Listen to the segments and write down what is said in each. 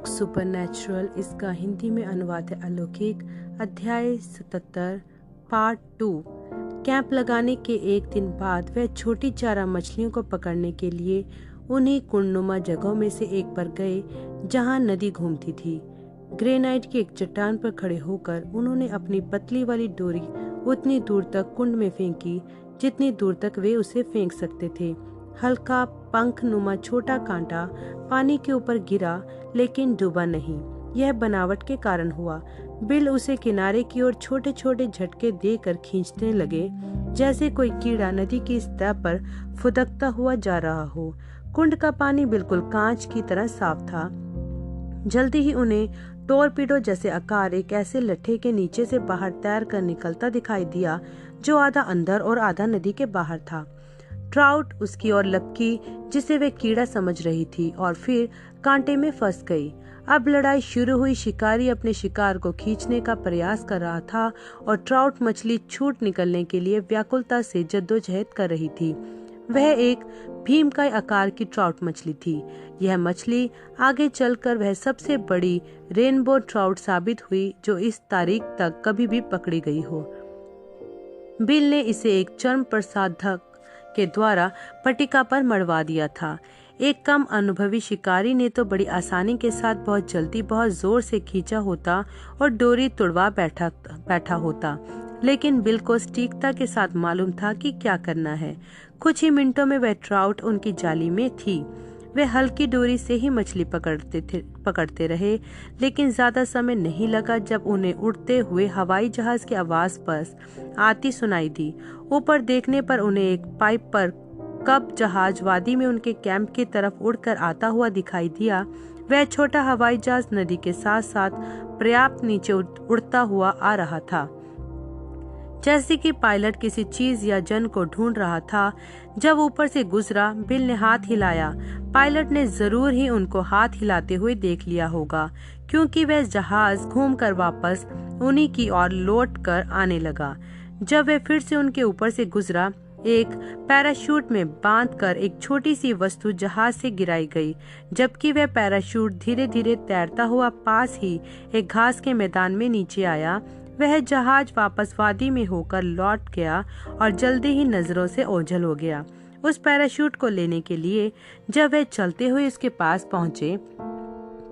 Book supernatural, इसका हिंदी में अनुवाद है अलौकिक। अध्याय 77 पार्ट 2। कैंप लगाने के एक दिन बाद वह छोटी चारा मछलियों को पकड़ने के लिए उन्हीं कुंडनुमा जगहों में से एक पर गए जहां नदी घूमती थी। ग्रेनाइट की एक चट्टान पर खड़े होकर उन्होंने अपनी पतली वाली डोरी उतनी दूर तक कुंड में फेंकी जितनी दूर तक वे उसे फेंक सकते थे। हल्का पंखनुमा छोटा कांटा पानी के ऊपर गिरा लेकिन डूबा नहीं। यह बनावट के कारण हुआ। बिल उसे किनारे की ओर छोटे छोटे झटके देकर खींचने लगे, जैसे कोई कीड़ा नदी की सतह पर फुदकता हुआ जा रहा हो। कुंड का पानी बिल्कुल कांच की तरह साफ था। जल्दी ही उन्हें टोरपीडो जैसे आकार एक ऐसे लट्ठे के नीचे से बाहर तैर कर निकलता दिखाई दिया जो आधा अंदर और आधा नदी के बाहर था। ट्राउट उसकी ओर लपकी जिसे वे कीड़ा समझ रही थी और फिर कांटे में फंस गई। अब लड़ाई शुरू हुई। शिकारी अपने शिकार को खींचने का प्रयास कर रहा था और ट्राउट मछली छूट निकलने के लिए व्याकुलता से जद्दोजहद कर रही थी। वह एक भीमकाय आकार की ट्राउट मछली थी। यह मछली आगे चलकर वह सबसे बड़ी रेनबो ट्राउट साबित हुई जो इस तारीख तक कभी भी पकड़ी गई हो। बिल ने इसे एक चर्म प्रसाधक के द्वारा पट्टिका पर मढ़वा दिया था। एक कम अनुभवी शिकारी ने तो बड़ी आसानी के साथ बहुत जल्दी बहुत जोर से खींचा होता और डोरी तुड़वा बैठा होता, लेकिन बिल को सटीकता के साथ मालूम था कि क्या करना है। कुछ ही मिनटों में वह ट्राउट उनकी जाली में थी। वे हल्की डोरी से ही मछली पकड़ते रहे, लेकिन ज्यादा समय नहीं लगा जब उन्हें उड़ते हुए हवाई जहाज की आवाज बस आती सुनाई दी। ऊपर देखने पर उन्हें एक पाइप पर कब जहाज वादी में उनके कैंप की तरफ उड़कर आता हुआ दिखाई दिया। वह छोटा हवाई जहाज नदी के साथ साथ पर्याप्त नीचे उड़ता हुआ आ रहा था, जैसे कि पायलट किसी चीज या जन को ढूंढ रहा था। जब ऊपर से गुजरा, बिल ने हाथ हिलाया। पायलट ने जरूर ही उनको हाथ हिलाते हुए देख लिया होगा, क्योंकि वह जहाज घूमकर वापस उन्हीं की ओर लौट कर आने लगा। जब वह फिर से उनके ऊपर से गुजरा, एक पैराशूट में बांधकर एक छोटी सी वस्तु जहाज से गिराई गई। जबकि वह पैराशूट धीरे धीरे तैरता हुआ पास ही एक घास के मैदान में नीचे आया, वह जहाज वापस वादी में होकर लौट गया और जल्दी ही नजरों से ओझल हो गया। उस पैराशूट को लेने के लिए जब वह चलते हुए उसके पास पहुंचे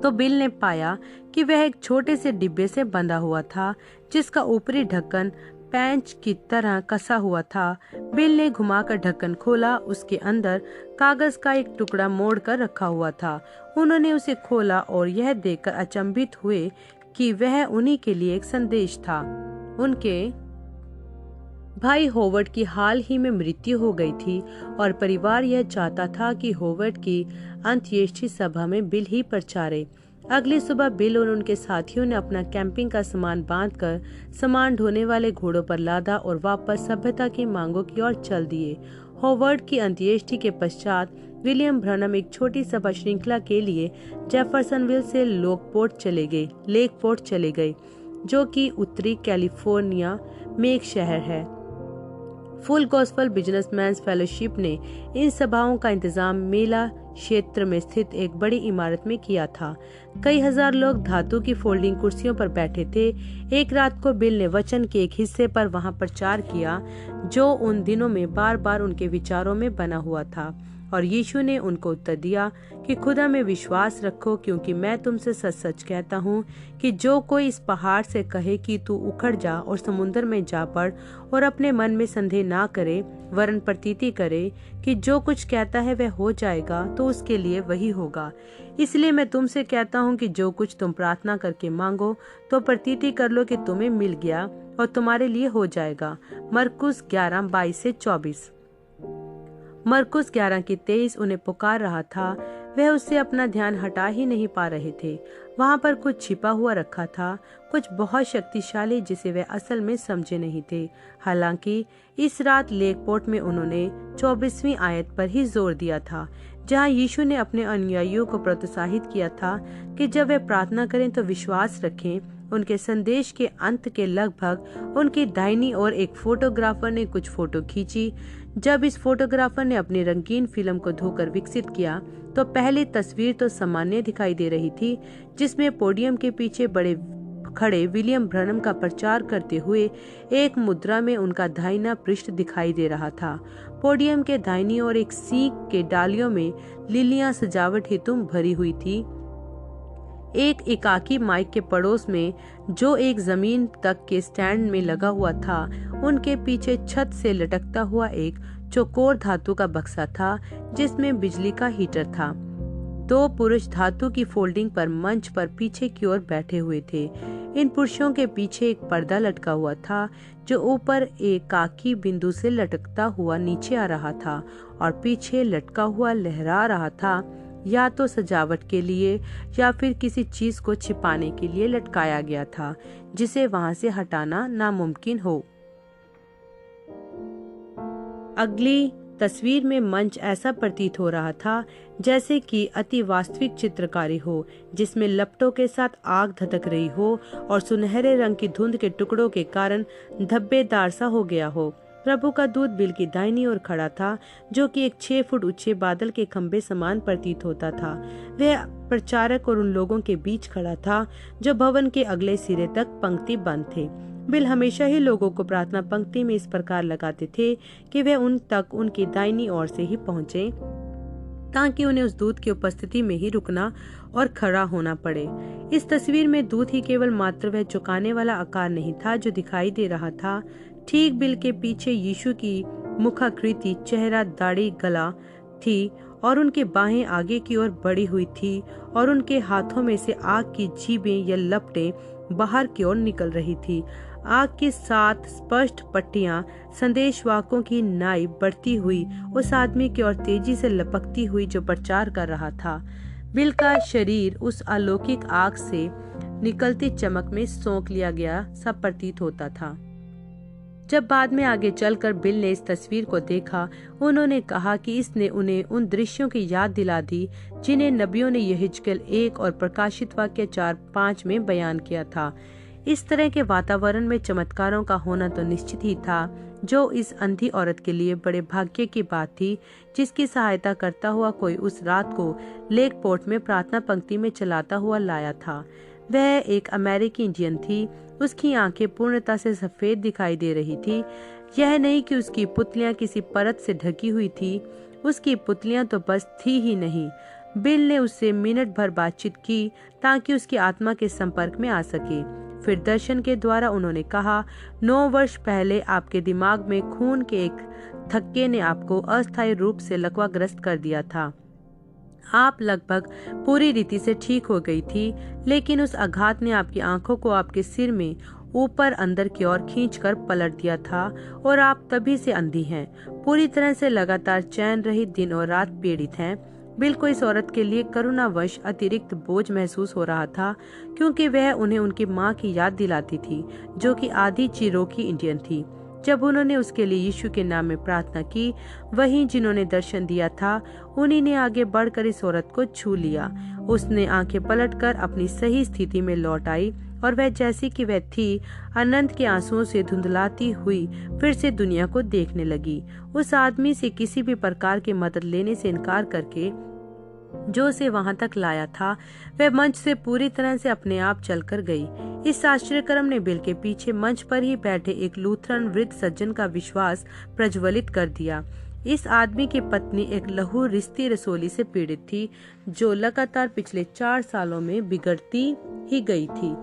तो बिल ने पाया कि वह एक छोटे से डिब्बे से बंधा हुआ था, जिसका ऊपरी ढक्कन पेंच की तरह कसा हुआ था। बिल ने घुमाकर ढक्कन खोला। उसके अंदर कागज का एक टुकड़ा मोड़कर रखा हुआ था। उन्होंने उसे खोला और यह देखकर अचंभित हुए कि वह उन्हीं के लिए एक संदेश था। उनके भाई होवर्ड की हाल ही में मृत्यु हो गई थी और परिवार यह चाहता था कि होवर्ड की अंत्येष्टि सभा में बिल ही प्रचारे। अगली सुबह बिल और उनके साथियों ने अपना कैंपिंग का सामान बांधकर सामान ढोने वाले घोड़ों पर लादा और वापस सभ्यता की मांगों की ओर चल दिए। होवर्ड की अंत्येष्टि के पश्चात विलियम ब्रनम एक छोटी सभा श्रृंखला के लिए जेफरसनविल से लेकपोर्ट चले गए, जो कि उत्तरी कैलिफोर्निया में एक शहर है। फुल गॉस्पेल बिजनेसमैन्स फेलोशिप ने इन सभाओं का इंतजाम मेला क्षेत्र में स्थित एक बड़ी इमारत में किया था। कई हजार लोग धातु की फोल्डिंग कुर्सियों पर बैठे थे। एक रात को बिल ने वचन के एक हिस्से पर वहां प्रचार किया जो उन दिनों में बार बार उनके विचारों में बना हुआ था, और यीशु ने उनको उत्तर दिया कि खुदा में विश्वास रखो, क्योंकि मैं तुमसे सच सच कहता हूँ कि जो कोई इस पहाड़ से कहे कि तू उखड़ जा और समुद्र में जा पड़ और अपने मन में संदेह ना करे वरन प्रतीति करे कि जो कुछ कहता है वह हो जाएगा, तो उसके लिए वही होगा। इसलिए मैं तुमसे कहता हूँ कि जो कुछ तुम प्रार्थना करके मांगो तो प्रतीति कर लो कि तुम्हें मिल गया और तुम्हारे लिए हो जाएगा। मरकुस 11:22-24। मरकुस 11:23 उन्हें पुकार रहा था। वह उससे अपना ध्यान हटा ही नहीं पा रहे थे। वहाँ पर कुछ छिपा हुआ रखा था, कुछ बहुत शक्तिशाली जिसे वे असल में समझे नहीं थे। हालांकि इस रात लेकपोर्ट में उन्होंने 24वीं आयत पर ही जोर दिया था, जहाँ यीशु ने अपने अनुयायियों को प्रोत्साहित किया था कि जब वे प्रार्थना करें तो विश्वास रखें। उनके संदेश के अंत के लगभग उनकी दाहिनी ओर एक फोटोग्राफर ने कुछ फोटो खींची। जब इस फोटोग्राफर ने अपनी रंगीन फिल्म को धोकर विकसित किया तो पहली तस्वीर तो सामान्य दिखाई दे रही थी, जिसमें पोडियम के पीछे बड़े खड़े विलियम ब्रनम का प्रचार करते हुए एक मुद्रा में उनका दाहिना पृष्ठ दिखाई दे रहा था। पोडियम के दाहिनी ओर एक सीख के डालियों में लिलियां सजावट हेतु भरी हुई थी। एक एकाकी माइक के पड़ोस में, जो एक जमीन तक के स्टैंड में लगा हुआ था, उनके पीछे छत से लटकता हुआ एक चौकोर धातु का बक्सा था, जिसमें बिजली का हीटर था। दो पुरुष धातु की फोल्डिंग पर मंच पर पीछे की ओर बैठे हुए थे। इन पुरुषों के पीछे एक पर्दा लटका हुआ था, जो ऊपर एक काकी बिंदु से लटकता हुआ नीचे आ रहा था और पीछे लटका हुआ लहरा रहा था, या तो सजावट के लिए या फिर किसी चीज को छिपाने के लिए लटकाया गया था, जिसे वहां से हटाना नामुमकिन हो। अगली तस्वीर में मंच ऐसा प्रतीत हो रहा था जैसे कि अति वास्तविक चित्रकारी हो, जिसमें लपटों के साथ आग धधक रही हो और सुनहरे रंग की धुंध के टुकड़ों के कारण धब्बेदार सा हो गया हो। प्रभु का दूत बिल की दाहिनी ओर खड़ा था, जो कि एक 6 फुट ऊंचे बादल के खंभे समान प्रतीत होता था। वह प्रचारक और उन लोगों के बीच खड़ा था जो भवन के अगले सिरे तक पंक्तिबद्ध थे। बिल हमेशा ही लोगों को प्रार्थना पंक्ति में इस प्रकार लगाते थे कि वे उन तक उनकी दाहिनी ओर से ही पहुंचे, ताकि उन्हें उस दूत की उपस्थिति में ही रुकना और खड़ा होना पड़े। इस तस्वीर में दूत ही केवल मात्र वह झुकाने वाला आकार नहीं था जो दिखाई दे रहा था। ठीक बिल के पीछे यीशु की मुखाकृति, चेहरा, दाढ़ी, गला थी और उनके बाहें आगे की ओर बढ़ी हुई थी और उनके हाथों में से आग की जीभें या लपटें बाहर की ओर निकल रही थी। आग के साथ स्पष्ट पट्टियां संदेशवाहकों की नाई बढ़ती हुई उस आदमी की ओर तेजी से लपकती हुई जो प्रचार कर रहा था। बिल का शरीर उस अलौकिक आग से निकलती चमक में सोख लिया गया सा प्रतीत होता था। जब बाद में आगे चलकर बिल ने इस तस्वीर को देखा, उन्होंने कहा कि इसने उन्हें उन दृश्यों की याद दिला दी जिन्हें नबियों ने यहेजकेल 1 और प्रकाशित वाक्य 4:5 में बयान किया था। इस तरह के वातावरण में चमत्कारों का होना तो निश्चित ही था, जो इस अंधी औरत के लिए बड़े भाग्य की बात थी, जिसकी सहायता करता हुआ कोई उस रात को लेक पोर्ट में प्रार्थना पंक्ति में चलाता हुआ लाया था। वह एक अमेरिकी इंडियन थी। उसकी आंखें पूर्णता से सफेद दिखाई दे रही थी। यह नहीं कि उसकी पुतलियां किसी परत से ढकी हुई थी, उसकी पुतलियां तो बस थी ही नहीं। बिल ने उससे मिनट भर बातचीत की ताकि उसकी आत्मा के संपर्क में आ सके। फिर दर्शन के द्वारा उन्होंने कहा, 9 वर्ष पहले आपके दिमाग में खून के एक थक्के ने आपको अस्थायी रूप से लकवाग्रस्त कर दिया था। आप लगभग पूरी रीति से ठीक हो गई थी, लेकिन उस आघात ने आपकी आंखों को आपके सिर में ऊपर अंदर की ओर खींचकर पलट दिया था और आप तभी से अंधी हैं। पूरी तरह से लगातार चैन रहित दिन और रात पीड़ित हैं। बिल को इस औरत के लिए करुणावश अतिरिक्त बोझ महसूस हो रहा था, क्योंकि वह उन्हें उनकी माँ की याद दिलाती थी, जो कि आधी चिरोकी इंडियन थी। जब उन्होंने उसके लिए यीशु के नाम में प्रार्थना की, वही जिन्होंने दर्शन दिया था, उन्हीं ने आगे बढ़कर इस औरत को छू लिया। उसने आंखें पलटकर अपनी सही स्थिति में लौट आई और वह जैसी कि वह थी, अनंत के आंसुओं से धुंधलाती हुई फिर से दुनिया को देखने लगी। उस आदमी से किसी भी प्रकार की मदद लेने से इनकार करके जो उसे वहां तक लाया था, वह मंच से पूरी तरह से अपने आप चलकर गई। इस आश्चर्यक्रम ने बिल के पीछे मंच पर ही बैठे एक लूथरन वृद्ध सज्जन का विश्वास प्रज्वलित कर दिया। इस आदमी की पत्नी एक लहू रिश्ती रसोली से पीड़ित थी, जो लगातार पिछले 4 सालों में बिगड़ती ही गई थी।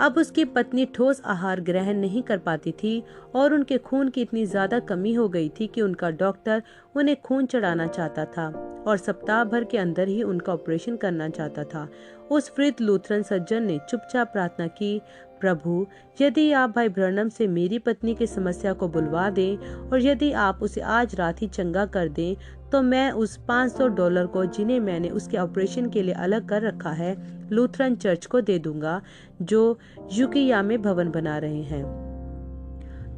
अब उसकी पत्नी ठोस आहार ग्रहण नहीं कर पाती थी और उनके खून की इतनी ज्यादा कमी हो गई थी कि उनका डॉक्टर उन्हें खून चढ़ाना चाहता था और सप्ताह भर के अंदर ही उनका ऑपरेशन करना चाहता था। उस वृद्ध लूथरन सज्जन ने चुपचाप प्रार्थना की, प्रभु, यदि आप भाई ब्रनम से मेरी पत्नी की समस्या को बुलवा दें और यदि आप उसे आज रात ही चंगा कर दें, तो मैं उस $500 को, जिन्हें मैंने उसके ऑपरेशन के लिए अलग कर रखा है, लूथरन चर्च को दे दूंगा, जो यूकिया में भवन बना रहे हैं।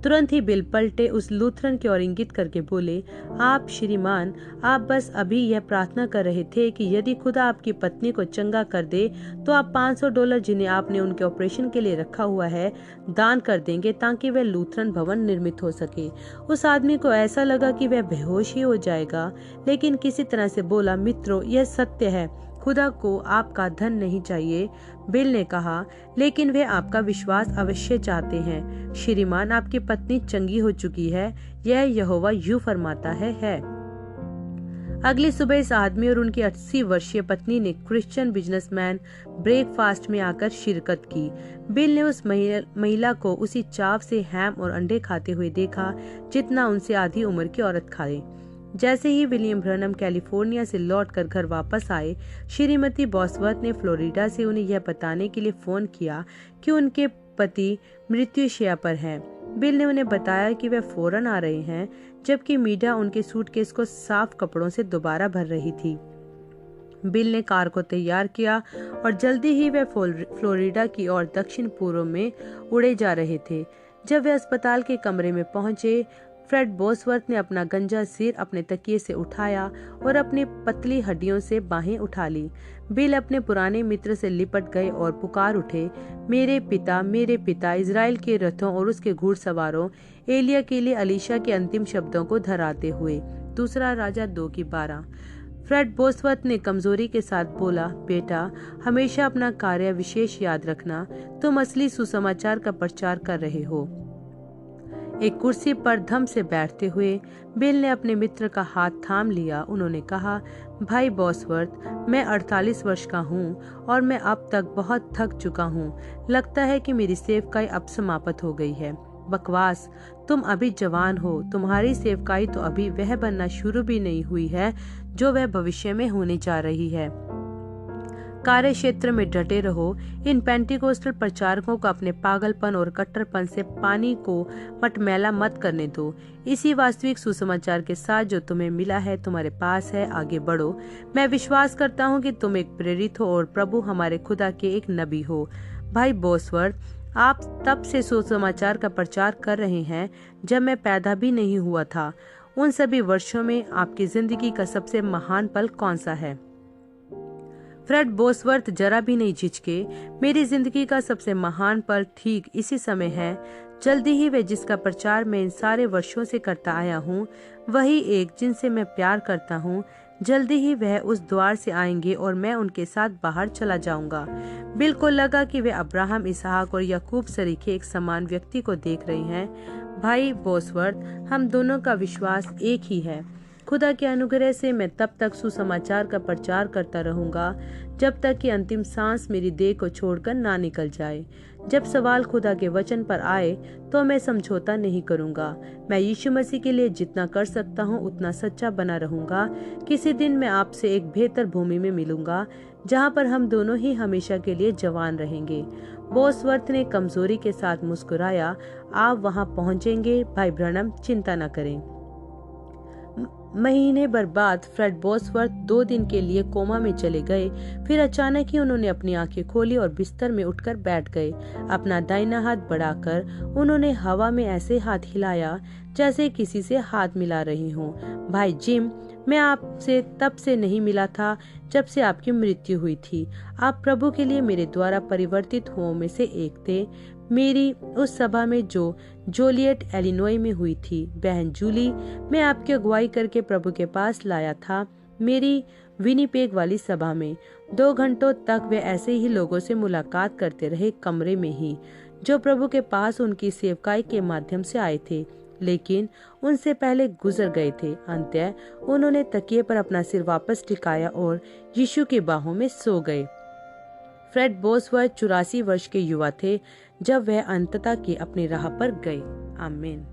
तुरंत ही बिल पलटे उस लूथरन की ओर इंगित करके बोले, आप श्रीमान, आप बस अभी यह प्रार्थना कर रहे थे कि यदि खुदा आपकी पत्नी को चंगा कर दे तो आप $500 जिन्हें आपने उनके ऑपरेशन के लिए रखा हुआ है दान कर देंगे ताकि वह लूथरन भवन निर्मित हो सके। उस आदमी को ऐसा लगा कि वह बेहोश ही हो जाएगा, लेकिन किसी तरह से बोला, मित्रों, यह सत्य है, खुदा को आपका धन नहीं चाहिए। बिल ने कहा, लेकिन वे आपका विश्वास अवश्य चाहते हैं। श्रीमान, आपकी पत्नी चंगी हो चुकी है, यह यहोवा यूं फरमाता है। अगली सुबह इस आदमी और उनकी 80 वर्षीय पत्नी ने क्रिश्चियन बिजनेसमैन ब्रेकफास्ट में आकर शिरकत की। बिल ने उस महिला को उसी चाव से हैम और अंडे खाते हुए देखा जितना उनसे आधी उम्र की औरत खाए। जैसे ही विलियम ब्रनम कैलिफोर्निया से लौटकर घर वापस आए, श्रीमती बॉसवर्थ ने फ्लोरिडा से उन्हें यह बताने के लिए फोन किया कि उनके पति मृत्युशैया पर हैं। बिल ने उन्हें बताया कि वे फौरन आ रहे हैं, जबकि मीडा उनके सूटकेस को साफ कपड़ों से दोबारा भर रही थी। बिल ने कार को तैयार किया और जल्दी ही वे फ्लोरिडा की ओर दक्षिण पूर्व में उड़े जा रहे थे। जब वे अस्पताल के कमरे में पहुंचे, फ्रेड बॉसवर्थ ने अपना गंजा सिर अपने तकिए से उठाया और अपनी पतली हड्डियों से बाहें उठा ली। बिल अपने पुराने मित्र से लिपट गए और पुकार उठे, मेरे पिता, इजराइल के रथों और उसके घुड़सवारों, एलिया के लिए अलीशा के अंतिम शब्दों को धराते हुए। दूसरा राजा 2:12। फ्रेड बॉसवर्थ ने कमजोरी के साथ बोला, बेटा, हमेशा अपना कार्य विशेष याद रखना, तुम असली सुसमाचार का प्रचार कर रहे हो। एक कुर्सी पर धम से बैठते हुए बिल ने अपने मित्र का हाथ थाम लिया। उन्होंने कहा, भाई बॉसवर्थ, मैं 48 वर्ष का हूँ और मैं अब तक बहुत थक चुका हूँ। लगता है कि मेरी सेवकाई अब समाप्त हो गई है। बकवास, तुम अभी जवान हो। तुम्हारी सेवकाई तो अभी वह बनना शुरू भी नहीं हुई है जो वह भविष्य में होने जा रही है। कार्य क्षेत्र में डटे रहो। इन पेंटिकोस्टल प्रचारकों को अपने पागलपन और कट्टरपन से पानी को मटमैला मत करने दो। इसी वास्तविक सुसमाचार के साथ जो तुम्हें मिला है तुम्हारे पास है, आगे बढ़ो। मैं विश्वास करता हूँ कि तुम एक प्रेरित हो और प्रभु हमारे खुदा के एक नबी हो। भाई बॉसवर्थ, आप तब से सुसमाचार का प्रचार कर रहे हैं जब मैं पैदा भी नहीं हुआ था। उन सभी वर्षों में आपकी जिंदगी का सबसे महान पल कौन सा है? फ्रेड बॉसवर्थ जरा भी नहीं झिझके। मेरी जिंदगी का सबसे महान पल ठीक इसी समय है। जल्दी ही वे जिसका प्रचार मैं इन सारे वर्षों से करता आया हूँ, वही एक जिनसे मैं प्यार करता हूँ, जल्दी ही वह उस द्वार से आएंगे और मैं उनके साथ बाहर चला जाऊंगा। बिल को लगा कि वे अब्राहम, इसहाक और याकूब सरीखे एक समान व्यक्ति को देख रहे हैं। भाई बॉसवर्थ, हम दोनों का विश्वास एक ही है। खुदा के अनुग्रह से मैं तब तक सुसमाचार का प्रचार करता रहूंगा जब तक कि अंतिम सांस मेरी देह को छोड़कर ना निकल जाए। जब सवाल खुदा के वचन पर आए तो मैं समझौता नहीं करूंगा। मैं यीशु मसीह के लिए जितना कर सकता हूं उतना सच्चा बना रहूंगा। किसी दिन मैं आपसे एक बेहतर भूमि में मिलूंगा जहां पर हम दोनों ही हमेशा के लिए जवान रहेंगे। बॉसवर्थ ने कमजोरी के साथ मुस्कुराया। आप वहां पहुंचेंगे भाई ब्रनम, चिंता न करें। महीने भर बाद फ्रेड बॉसवर्थ 2 दिन के लिए कोमा में चले गए। फिर अचानक ही उन्होंने अपनी आंखें खोली और बिस्तर में उठकर बैठ गए। अपना दाहिना हाथ बढ़ाकर उन्होंने हवा में ऐसे हाथ हिलाया जैसे किसी से हाथ मिला रही हूँ। भाई जिम, मैं आपसे तब से नहीं मिला था जब से आपकी मृत्यु हुई थी। आप प्रभु के लिए मेरे द्वारा परिवर्तित हुओं में से एक थे। मेरी उस सभा में जो जोलियट इलिनॉय में हुई थी, बहन जूली, मैं आपकी अगुवाई करके प्रभु के पास लाया था। मेरी विनिपेग वाली सभा में 2 घंटों तक वे ऐसे ही लोगों से मुलाकात करते रहे, कमरे में ही, जो प्रभु के पास उनकी सेवकाई के माध्यम से आए थे लेकिन उनसे पहले गुजर गए थे। अंततः उन्होंने तकिए पर अपना सिर वापस टिकाया और यीशु की बाहों में सो गए। फ्रेड बॉसवर्थ 84 वर्ष के युवा थे जब वह अंततः की अपनी राह पर गए। आमीन।